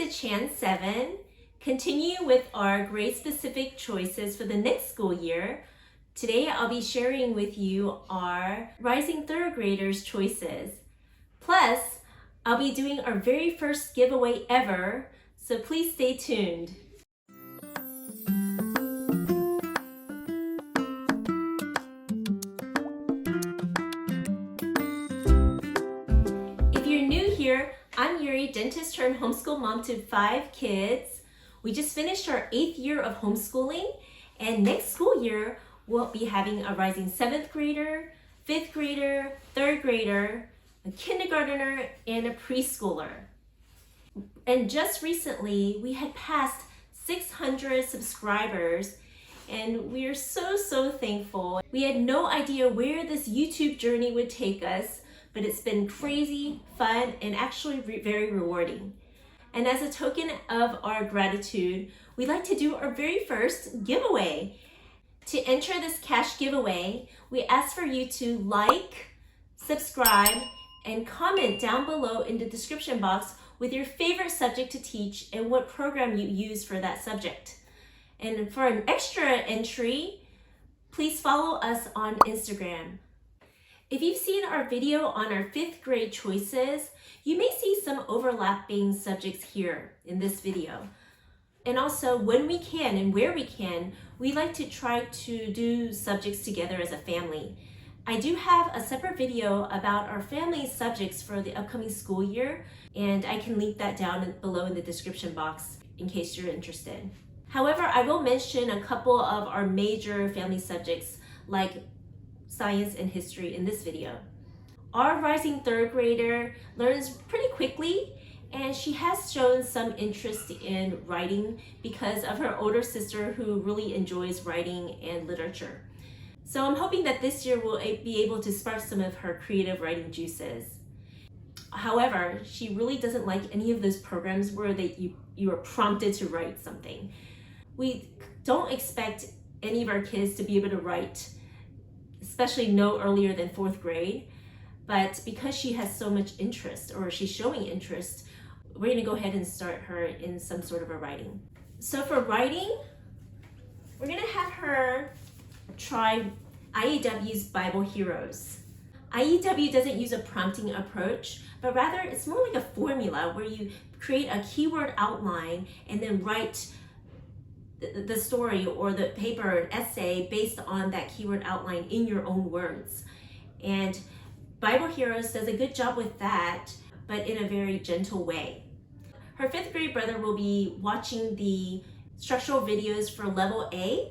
to Chan 7. Continue with our grade-specific choices for the next school year. Today I'll be sharing with you our rising third graders choices. Plus, I'll be doing our very first giveaway ever, so please stay tuned. If you're new here, I'm Yuri, dentist turned homeschool mom to 5 kids. We just finished our 8th year of homeschooling, and next school year we'll be having a rising 7th grader, 5th grader, 3rd grader, a kindergartner, and a preschooler. And just recently we had passed 600 subscribers, and we are so thankful. We had no idea where this YouTube journey would take us, but it's been crazy, fun, and actually very rewarding. And as a token of our gratitude, we'd like to do our very first giveaway. To enter this cash giveaway, we ask for you to like, subscribe, and comment down below in the description box with your favorite subject to teach and what program you use for that subject. And for an extra entry, please follow us on Instagram. If you've seen our video on our 5th grade choices, you may see some overlapping subjects here in this video. And also, when we can and where we can, we like to try to do subjects together as a family. I do have a separate video about our family subjects for the upcoming school year, and I can link that down below in the description box in case you're interested. However, I will mention a couple of our major family subjects like science and history in this video. Our rising 3rd grader learns pretty quickly, and she has shown some interest in writing because of her older sister who really enjoys writing and literature. So I'm hoping that this year we'll be able to spark some of her creative writing juices. However, she really doesn't like any of those programs where you are prompted to write something. We don't expect any of our kids to be able to write, especially no earlier than 4th grade. But because she has so much interest, or she's showing interest, we're going to go ahead and start her in some sort of a writing. So for writing, we're going to have her try IEW's Bible Heroes. IEW doesn't use a prompting approach, but rather it's more like a formula where you create a keyword outline and then write the story or the paper or essay based on that keyword outline in your own words. And Bible Heroes does a good job with that, but in a very gentle way. Her 5th grade brother will be watching the structural videos for level A,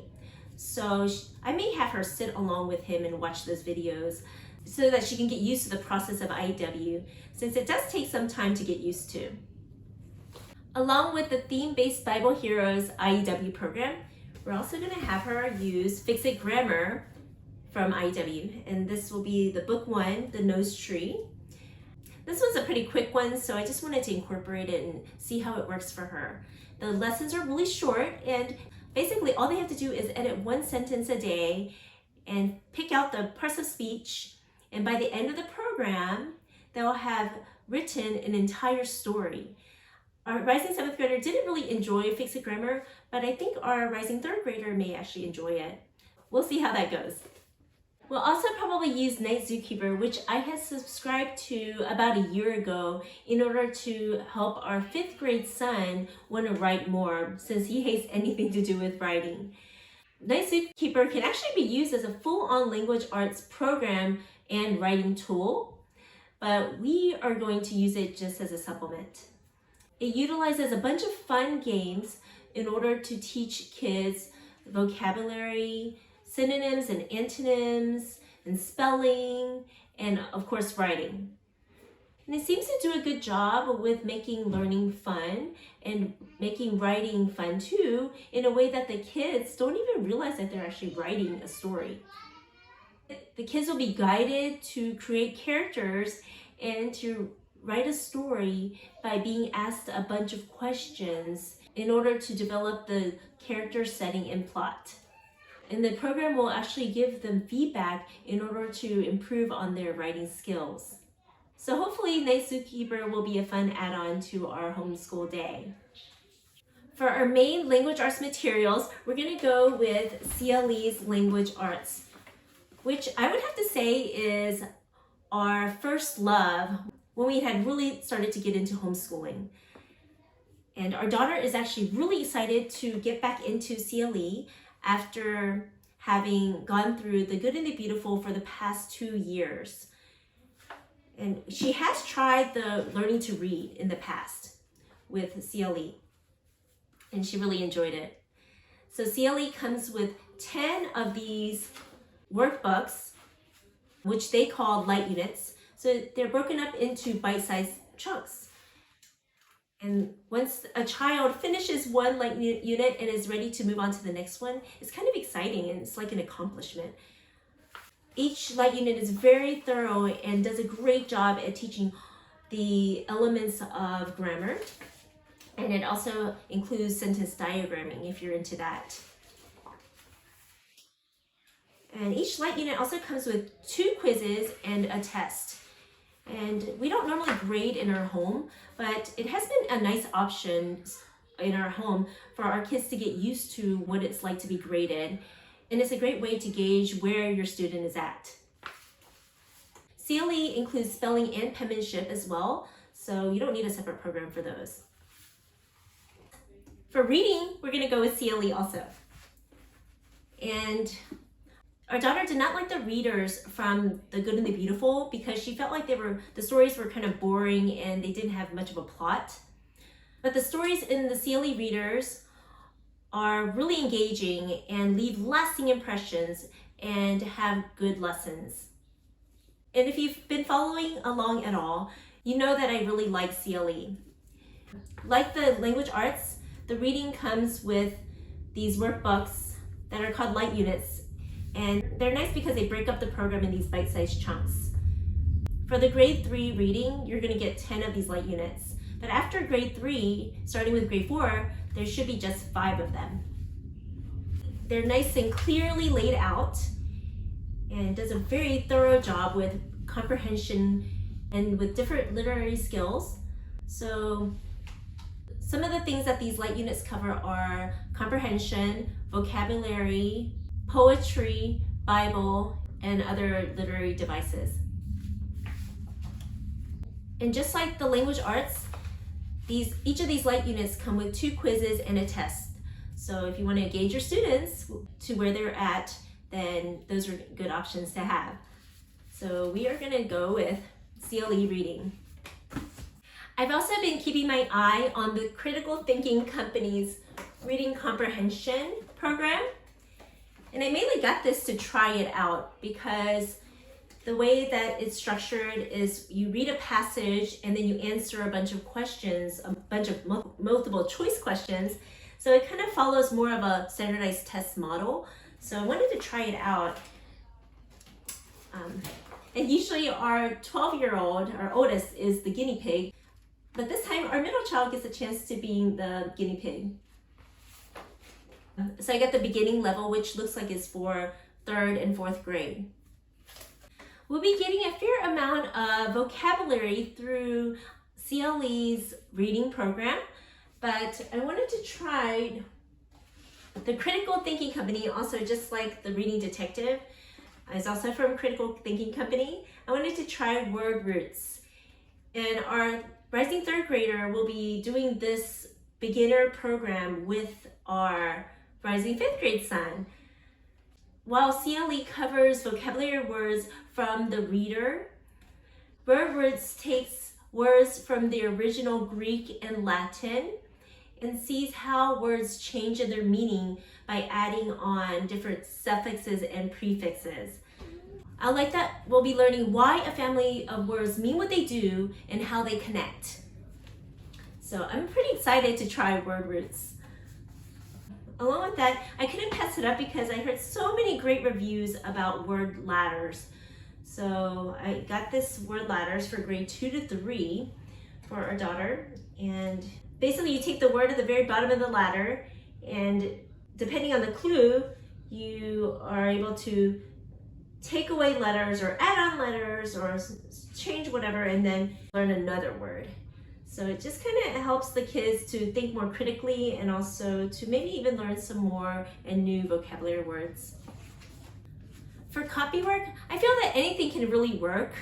so I may have her sit along with him and watch those videos so that she can get used to the process of IEW, since it does take some time to get used to. Along with the theme-based Bible Heroes IEW program, we're also going to have her use Fix-It Grammar from IEW, and this will be the book 1, The Nose Tree. This one's a pretty quick one, so I just wanted to incorporate it and see how it works for her. The lessons are really short, and basically all they have to do is edit 1 sentence a day and pick out the parts of speech, and by the end of the program, they'll have written an entire story. Our rising 7th grader didn't really enjoy Fix-It Grammar, but I think our rising 3rd grader may actually enjoy it. We'll see how that goes. We'll also probably use Night Zookeeper, which I had subscribed to about a year ago in order to help our 5th grade son want to write more, since he hates anything to do with writing. Night Zookeeper can actually be used as a full-on language arts program and writing tool, but we are going to use it just as a supplement. It utilizes a bunch of fun games in order to teach kids vocabulary, synonyms and antonyms, and spelling, and of course writing. And it seems to do a good job with making learning fun and making writing fun too, in a way that the kids don't even realize that they're actually writing a story. The kids will be guided to create characters and to write a story by being asked a bunch of questions in order to develop the character setting and plot. And the program will actually give them feedback in order to improve on their writing skills. So hopefully Night Zookeeper will be a fun add-on to our homeschool day. For our main language arts materials, we're going to go with CLE's language arts, which I would have to say is our first love when we had really started to get into homeschooling. And our daughter is actually really excited to get back into CLE after having gone through the Good and the Beautiful for the past 2 years. And she has tried the learning to read in the past with CLE, and she really enjoyed it. So CLE comes with 10 of these workbooks, which they call light units. So they're broken up into bite-sized chunks. And once a child finishes one light unit and is ready to move on to the next one, it's kind of exciting and it's like an accomplishment. Each light unit is very thorough and does a great job at teaching the elements of grammar. And it also includes sentence diagramming if you're into that. And each light unit also comes with 2 quizzes and a test. And we don't normally grade in our home, but it has been a nice option in our home for our kids to get used to what it's like to be graded. And it's a great way to gauge where your student is at. CLE includes spelling and penmanship as well, so you don't need a separate program for those. For reading, we're going to go with CLE also. And our daughter did not like the readers from The Good and the Beautiful because she felt like the stories were kind of boring and they didn't have much of a plot. But the stories in the CLE readers are really engaging and leave lasting impressions and have good lessons. And if you've been following along at all, you know that I really like CLE. Like the language arts, the reading comes with these workbooks that are called light units, and they're nice because they break up the program in these bite-sized chunks. For the grade 3 reading, you're going to get 10 of these light units. But after grade 3, starting with grade 4, there should be just 5 of them. They're nice and clearly laid out and does a very thorough job with comprehension and with different literary skills. So some of the things that these light units cover are comprehension, vocabulary, poetry, Bible, and other literary devices. And just like the language arts, each of these light units come with 2 quizzes and a test. So if you want to gauge your students to where they're at, then those are good options to have. So we are going to go with CLE reading. I've also been keeping my eye on the Critical Thinking Company's Reading Comprehension program. And I mainly got this to try it out because the way that it's structured is you read a passage and then you answer a bunch of questions, a bunch of multiple choice questions. So it kind of follows more of a standardized test model. So I wanted to try it out. And usually our 12-year-old, our oldest, is the guinea pig. But this time our middle child gets a chance to be the guinea pig. So I got the beginning level, which looks like it's for 3rd and 4th grade. We'll be getting a fair amount of vocabulary through CLE's reading program, but I wanted to try the Critical Thinking Company, also just like the Reading Detective. It's also from Critical Thinking Company. I wanted to try word roots. And our rising 3rd grader will be doing this beginner program with our rising 5th grade son. While CLE covers vocabulary words from the reader, word roots takes words from the original Greek and Latin and sees how words change in their meaning by adding on different suffixes and prefixes. I like that we'll be learning why a family of words mean what they do and how they connect. So I'm pretty excited to try word roots. Along with that, I couldn't pass it up because I heard so many great reviews about word ladders. So I got this word ladders for grade 2 to 3 for our daughter. And basically you take the word at the very bottom of the ladder, and depending on the clue, you are able to take away letters or add on letters or change whatever and then learn another word. So it just kind of helps the kids to think more critically and also to maybe even learn some more and new vocabulary words. For copywork, I feel that anything can really work,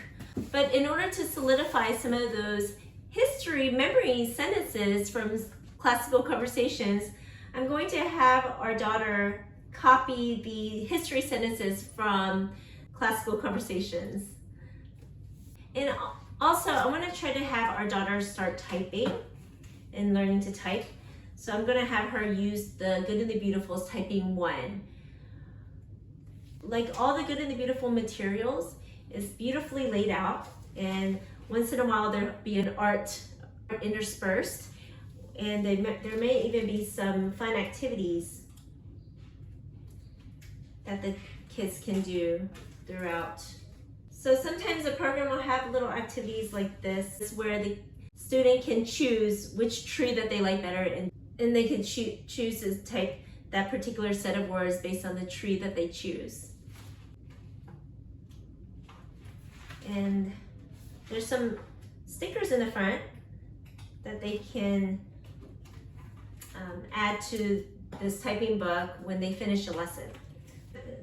but in order to solidify some of those history memory sentences from classical conversations, I'm going to have our daughter copy the history sentences from classical conversations. And also, I want to try to have our daughter start typing and learning to type. So I'm going to have her use the Good and the Beautiful's typing 1. Like all the Good and the Beautiful materials, it's beautifully laid out, and once in a while there'll be an art interspersed, and there may even be some fun activities that the kids can do throughout. So sometimes the program will have little activities like this where the student can choose which tree that they like better, and they can choose to type that particular set of words based on the tree that they choose. And there's some stickers in the front that they can add to this typing book when they finish a lesson.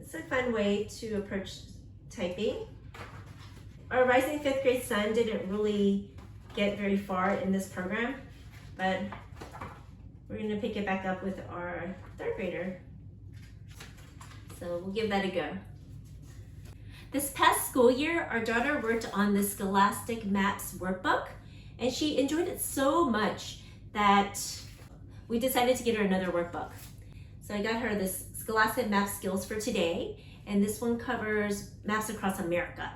It's a fun way to approach typing. Our rising 5th grade son didn't really get very far in this program, but we're going to pick it back up with our 3rd grader. So we'll give that a go. This past school year, our daughter worked on the Scholastic Maps workbook, and she enjoyed it so much that we decided to get her another workbook. So I got her this Scholastic Map Skills for today, and this one covers maps across America.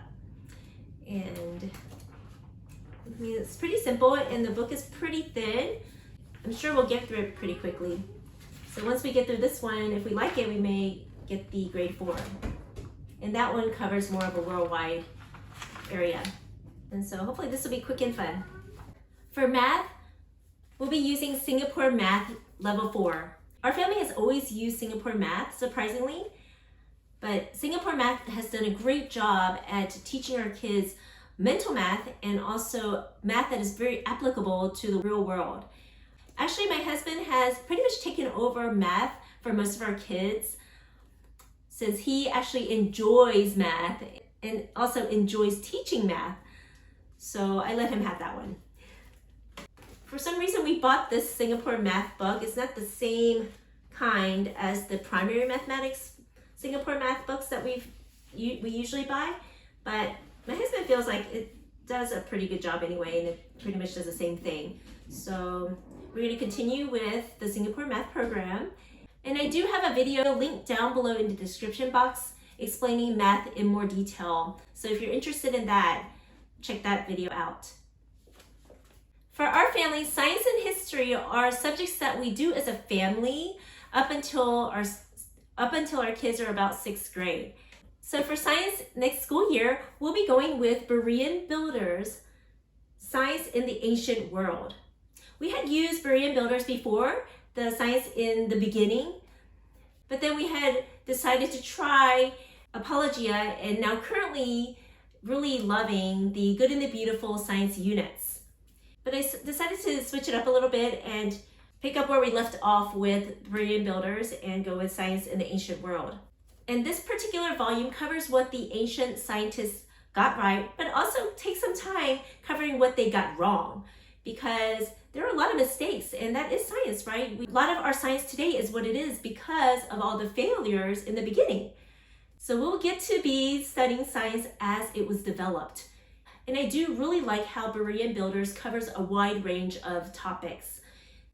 And I mean, it's pretty simple, and the book is pretty thin. I'm sure we'll get through it pretty quickly. So once we get through this one, if we like it, we may get the grade 4. And that one covers more of a worldwide area. And so hopefully this will be quick and fun. For math, we'll be using Singapore Math Level 4. Our family has always used Singapore Math, surprisingly, but Singapore Math has done a great job at teaching our kids mental math and also math that is very applicable to the real world. Actually, my husband has pretty much taken over math for most of our kids, since he actually enjoys math and also enjoys teaching math. So I let him have that one. For some reason, we bought this Singapore Math book. It's not the same kind as the primary mathematics Singapore Math books that we usually buy, but my husband feels like it does a pretty good job anyway, and it pretty much does the same thing. So we're going to continue with the Singapore Math program. And I do have a video linked down below in the description box explaining math in more detail. So if you're interested in that, check that video out. For our family, science and history are subjects that we do as a family up until our kids are about 6th grade. So for science next school year, we'll be going with Berean Builders, Science in the Ancient World. We had used Berean Builders before, the science in the beginning, but then we had decided to try Apologia, and now currently really loving the Good and the Beautiful science units. But I decided to switch it up a little bit and pick up where we left off with Berean Builders and go with Science in the Ancient World. And this particular volume covers what the ancient scientists got right, but also takes some time covering what they got wrong, because there are a lot of mistakes, and that is science, right? A lot of our science today is what it is because of all the failures in the beginning. So we'll get to be studying science as it was developed. And I do really like how Berean Builders covers a wide range of topics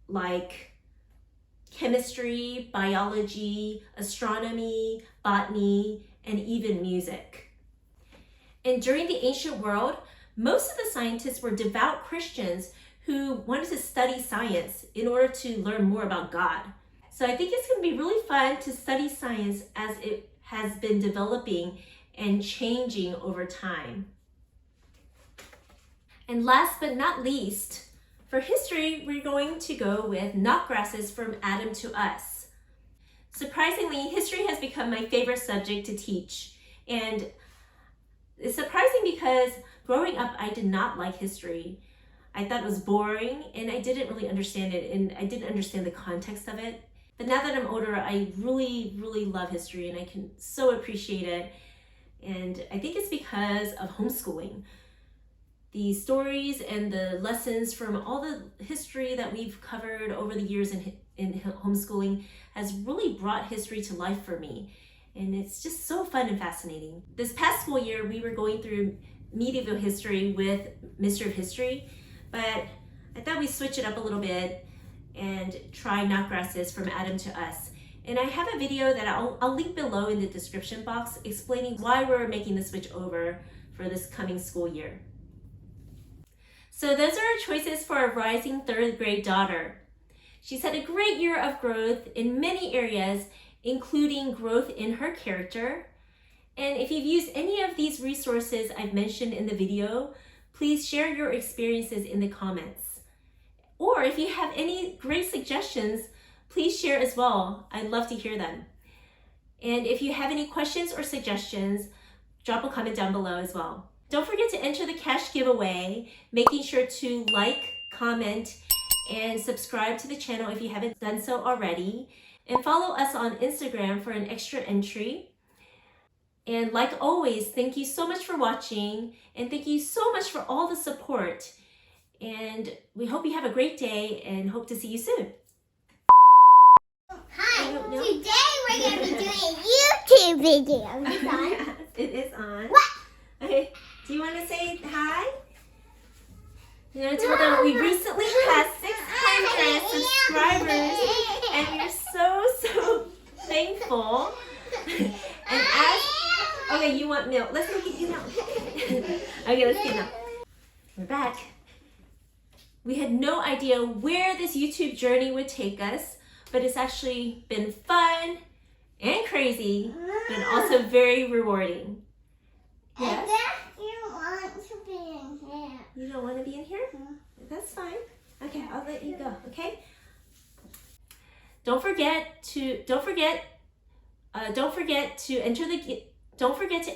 like chemistry, biology, astronomy, botany, and even music. And during the ancient world, most of the scientists were devout Christians who wanted to study science in order to learn more about God. So I think it's going to be really fun to study science as it has been developing and changing over time. And last but not least, for history, we're going to go with Knot Grasses from Adam to Us. Surprisingly, history has become my favorite subject to teach, And it's surprising because growing up, I did not like history. I thought it was boring and I didn't really understand it, and I didn't understand the context of it. But now that I'm older, I really, really love history and I can so appreciate it. And I think it's because of homeschooling. The stories and the lessons from all the history that we've covered over the years in homeschooling has really brought history to life for me. And it's just so fun and fascinating. This past school year, we were going through medieval history with Mr. of History, but I thought we'd switch it up a little bit and try Not Grasses from Adam to Us. And I have a video that I'll link below in the description box explaining why we're making the switch over for this coming school year. So those are our choices for our rising 3rd grade daughter. She's had a great year of growth in many areas, including growth in her character. And if you've used any of these resources I've mentioned in the video, please share your experiences in the comments. Or if you have any great suggestions, please share as well. I'd love to hear them. And if you have any questions or suggestions, drop a comment down below as well. Don't forget to enter the cash giveaway, making sure to like, comment, and subscribe to the channel if you haven't done so already. And follow us on Instagram for an extra entry. And like always, thank you so much for watching, and thank you so much for all the support. And we hope you have a great day and hope to see you soon. Hi, today we're going to be doing a YouTube video. Is it on? Yes, it is on. What? Okay, do you want to say hi? You want to tell them we recently passed 600 subscribers and we're so thankful. And okay, you want milk. Let's go get you milk. Okay, let's get milk. We're back. We had no idea where this YouTube journey would take us, but it's actually been fun and crazy, but also very rewarding. Yes? You want to be in here. You don't want to be in here? That's fine. Okay, I'll let you go, okay? Don't forget to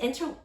enter